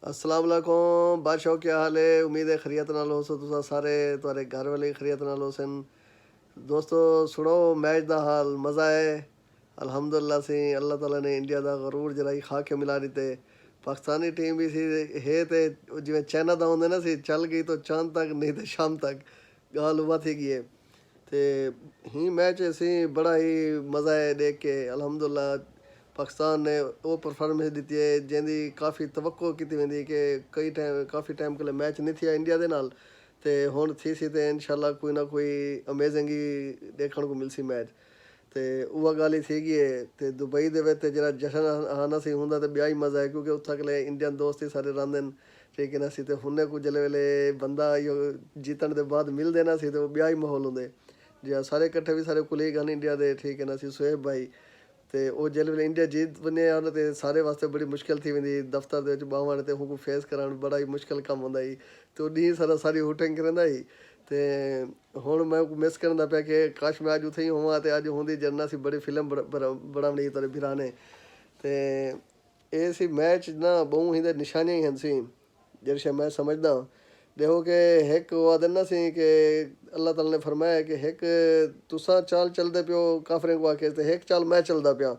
अस्सलाम वालेकुम बादशाह, क्या हाल है? उम्मीद है खैरियत नाल हो सो तुसा सारे, तुम्हारे घर वाले खैरियत नाल हो सन। दोस्तों सुनो मैच दा हाल, मज़ा है अल्हम्दुलिल्लाह से। अल्लाह ताला ने इंडिया दा गरूर जराई खा के मिला दिते। पाकिस्तानी टीम भी सी है ते जिवें चाइना दा होंदे ना सी, चल गई तो चांद तक, नहीं तो शाम तक गाल उबा थी गई है। ते ही मैच सी बड़ा ही मज़ा है देख के अल्हम्दुलिल्लाह। पाकिस्तान ने वो परफॉर्मेंस दी है जिंदी काफ़ी तवक्को की वेंदी कि काफ़ी टाइम के लिए मैच नहीं थिया इंडिया दे नाल, ते हुण थी सी ते इंशाल्लाह कोई ना कोई अमेजिंग ही देखने को मिलसी मैच। ते उहा गल ही थी गई है। ते दुबई दे विच ते जेह्ड़ा जशन आना सी हुंदा ते ब्या ही मज़ा है, क्योंकि उत्थै अगले इंडियन दोस्त ही सारे रौंह्दे न। ठीक है ना सी, ते हुन्ने को जिल्ले वेले बंदा इहो जीतण दे बाद मिलदे ना सी ते ओह् ब्या ही माहौल होंदे। जि'यां सारे कट्ठे भी सारे कुलीग हन इंडिया दे, ठीक है ना सी, सुहेब भाई। ते ओह् जिल्ले वेले इंडिया जीत वञे हन ते सारे वास्ते बड़ी मुश्किल थी वेंदी, दफ्तर दे विच बाह्वण ते हूं फेस करन बड़ा ही मुश्किल कम्म होंदा ही। ते ओह् ॾींहुं सारी हुटिंग रैंह्दा ही। ते हुण मैं मिस करदा पिया कि काश मैं अज्ज उत्थै ही होवां ते अज्ज होंदी जरना सी बड़ी फिल्म बनावनी ही तेरे भरा ने। ते एह् सी मैच ना बहु ही ते निशानियां ही हन सी जेह्ड़ी शै मैं समझदा। देखो कि हिक ओह् आखदे ना सी कि अल्लाह ताला ने फरमाया कि हिक तुसां चाल चलदे पियो काफरें को आखे, ते हिक चाल मैं चलदा पिया।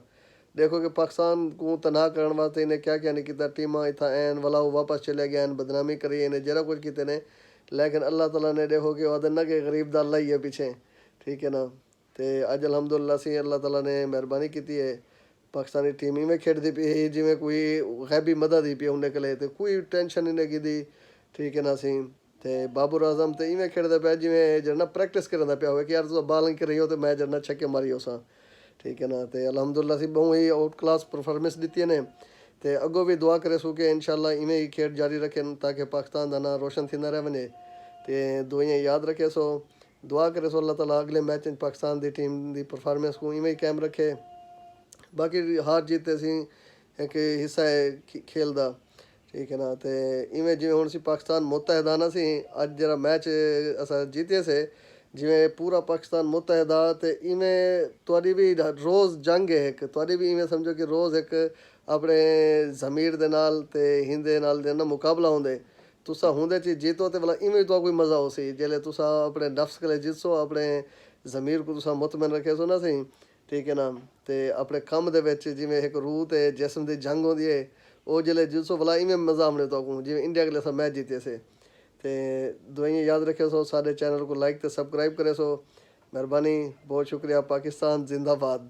देखो कि पाकिस्तान को तनाह करने वास्ते इन्हें क्या क्या नहीं किया, टीमां इत्थां आन वाला वो वापस चले गए, बदनामी करी, इन्हें जरा कुछ किते ने। लेकिन अल्लाह ताला ने देखो कि आखदे ना कि गरीब दा अल्लाह ही है पिच्छे, ठीक है ना। ते अज अलहमदुलिल्लाह सी अल्लाह ताला ने मेहरबानी की है। पाकिस्तानी टीम इवें खेडदी पई ही जिवें कोई गैबी मदद ही पई उन्हें कले, ते कोई टेंशन इन्हें कीती, ठीक है ना सी। ते बाबर आजम ते इवें खेडदा पिया जिवें जरना प्रैक्टिस करदा पिया होवे कि यार तुस बालिंग करी हो तो मैं जरना छक्के मारी होसां, ठीक है ना। ते अलहमदुलिल्लाह सी बहु ही आउट क्लास परफॉर्मेंस दी ने। ते अगो भी दुआ करे सो कि इंशाल्लाह इवें ही खेड जारी रखन ताकि पाकिस्तान दा नां रोशन थींदा रह वञे। ते दुआइयां याद रखे सो, दुआ करे सो अल्लाह ताला अगले मैच च पाकिस्तान दी टीम दी परफॉर्मेंस को इवें ही कायम रखे। बाकी हार जीत ते असीं एक हिस्सा है खेल दा, ठीक है ना। ते इवें जिवें हुण सी पाकिस्तान मुतहद आ ना सी, अज जेह्ड़ा मैच असां जीते से, जिवें पूरा पाकिस्तान मुतहद आ, ते इवें तुआडी भी रोज़ जंग है इक, तुआडी भी इवें समझो कि रोज़ इक अपने ज़मीर दे नाल ते हिंदे नाल जेना मुकाबला होंदे। तुसां हुंदे च जीतो ते भला इवें तुआं कोई मज़ा होसी जेल्लै तुसां अपने नफ्स कन्नै जितसो, अपने ज़मीर को तुसां मुतमइन रखे सो ना सी, ठीक है ना। ते अपने कम्म दे विच जिवें इक रूह ते जिस्म दी जंग होंदी है, ओह् जेल्लै जितसो भला इवें मज़ा औने तुआं जिवें इंडिया अगले असां मैच जीते से। ते दुआइयां याद रखे सो, सारे चैनल को लाइक ते सब्सक्राइब करे सो, मेहरबानी, बहुत शुक्रिया। पाकिस्तान जिंदाबाद।